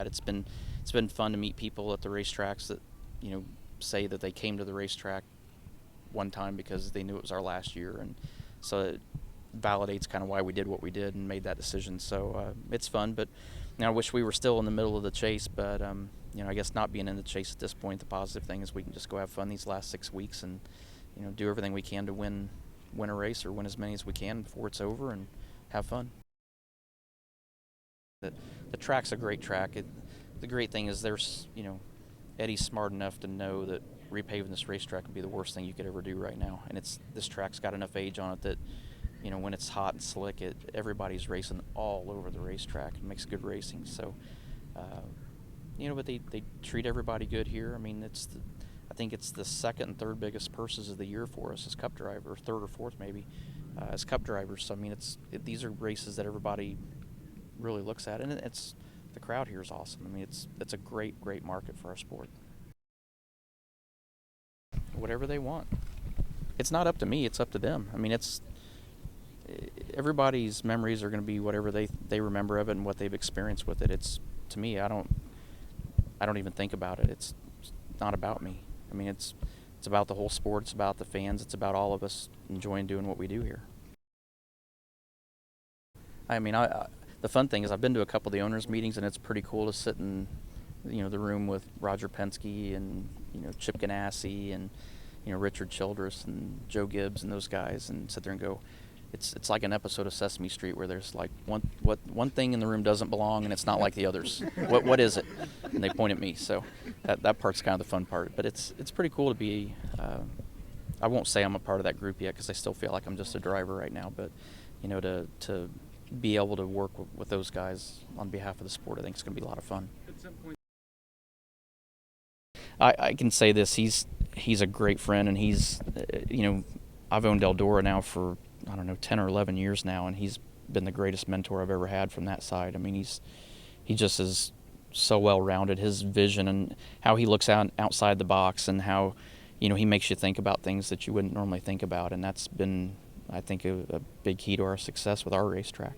It's been fun to meet people at the racetracks that, say that they came to the racetrack one time because they knew it was our last year, and so it validates kind of why we did what we did and made that decision. So it's fun, but I wish we were still in the middle of the chase. But I guess not being in the chase at this point, the positive thing is we can just go have fun these last 6 weeks and do everything we can to win a race or win as many as we can before it's over and have fun. The track's a great track. The great thing is Eddie's smart enough to know that repaving this racetrack would be the worst thing you could ever do right now. And this track's got enough age on it that, when it's hot and slick, everybody's racing all over the racetrack. It makes good racing. So, but they treat everybody good here. I mean, I think it's the second and third biggest purses of the year for us as Cup driver, or third or fourth maybe, as Cup drivers. So, I mean, these are races that everybody really looks at, and the crowd here is awesome. I mean, it's a great market for our sport. Whatever they want. It's not up to me, it's up to them. I mean, everybody's memories are going to be whatever they remember of it and what they've experienced with it. To me, I don't even think about it. It's not about me. I mean, it's about the whole sport, it's about the fans, it's about all of us enjoying doing what we do here. I mean, the fun thing is I've been to a couple of the owners' meetings, and it's pretty cool to sit in, the room with Roger Penske and, Chip Ganassi and, Richard Childress and Joe Gibbs and those guys, and sit there and go, it's like an episode of Sesame Street where there's like one thing in the room doesn't belong, and it's not like the others. What is it? And they point at me. So that part's kind of the fun part. But it's pretty cool to be. I won't say I'm a part of that group yet because I still feel like I'm just a driver right now. But to be able to work with those guys on behalf of the sport, I think it's going to be a lot of fun. I can say this: he's a great friend, and he's I've owned Eldora now for 10 or 11 years now, and he's been the greatest mentor I've ever had from that side. I mean, he just is so well-rounded. His vision and how he looks outside the box, and how he makes you think about things that you wouldn't normally think about, and that's been, I think, a big key to our success with our racetrack.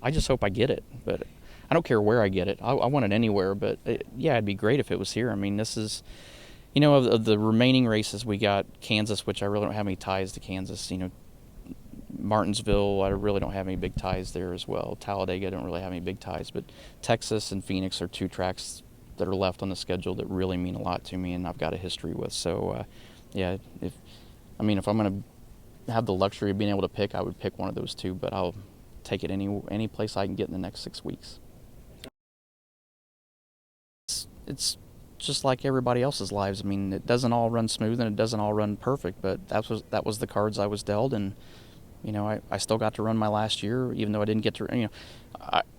I just hope I get it, but I don't care where I get it. I want it anywhere, but it'd be great if it was here. I mean, this is, of the remaining races, we got Kansas, which I really don't have any ties to Kansas. Martinsville, I really don't have any big ties there as well. Talladega, I don't really have any big ties, but Texas and Phoenix are two tracks that are left on the schedule that really mean a lot to me, and I've got a history with. So, if I'm going to have the luxury of being able to pick, I would pick one of those two, but I'll take it any place I can get in the next 6 weeks. It's just like everybody else's lives. I mean, it doesn't all run smooth and it doesn't all run perfect, but that was the cards I was dealt, and I still got to run my last year, even though I didn't get to.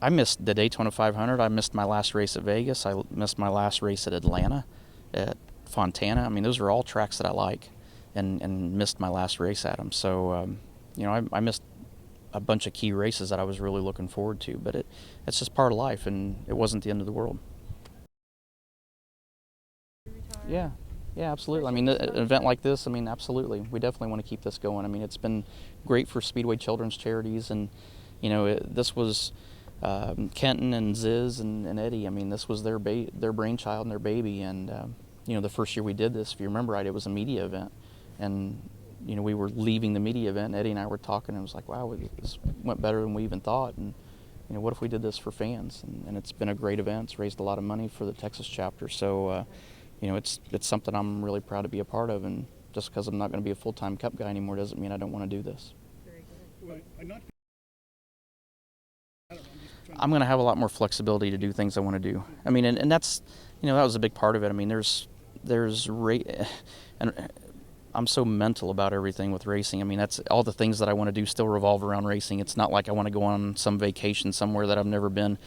I missed the Daytona 500. I missed my last race at Vegas. I missed my last race at Atlanta, at Fontana. I mean, those are all tracks that I like, and missed my last race at them. So, I missed a bunch of key races that I was really looking forward to, but it's just part of life, and it wasn't the end of the world. Yeah, absolutely. I mean, an event like this, absolutely. We definitely want to keep this going. I mean, it's been great for Speedway Children's Charities, and, this was Kenton and Ziz and Eddie. I mean, this was their brainchild and their baby, and, the first year we did this, if you remember right, it was a media event, and, we were leaving the media event, Eddie and I were talking, and it was like, wow, this went better than we even thought, and, what if we did this for fans? And it's been a great event. It's raised a lot of money for the Texas chapter, so, it's something I'm really proud to be a part of, and just because I'm not going to be a full-time Cup guy anymore doesn't mean I don't want to do this. Very good. I'm going to have a lot more flexibility to do things I want to do. I mean, and that's, that was a big part of it. I mean, and I'm so mental about everything with racing. I mean, that's all the things that I want to do still revolve around racing. It's not like I want to go on some vacation somewhere that I've never been,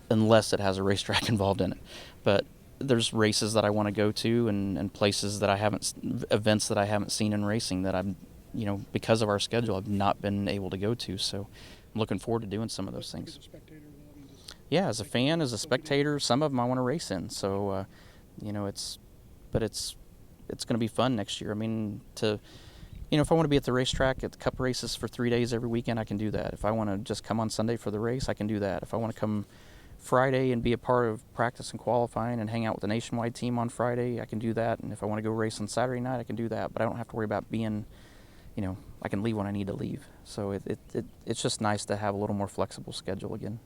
unless it has a racetrack involved in it. But there's races that I want to go to, and places that events that I haven't seen in racing that I'm, because of our schedule, I've not been able to go to. So I'm looking forward to doing some of those things. Yeah, as a fan, as a spectator, some of them I want to race in. So, it's going to be fun next year. I mean, You know, if I want to be at the racetrack at the Cup races for 3 days every weekend, I can do that. If I want to just come on Sunday for the race, I can do that. If I want to come Friday and be a part of practice and qualifying and hang out with the nationwide team on Friday, I can do that. And if I want to go race on Saturday night, I can do that. But I don't have to worry about being, you know, I can leave when I need to leave. So it's just nice to have a little more flexible schedule again.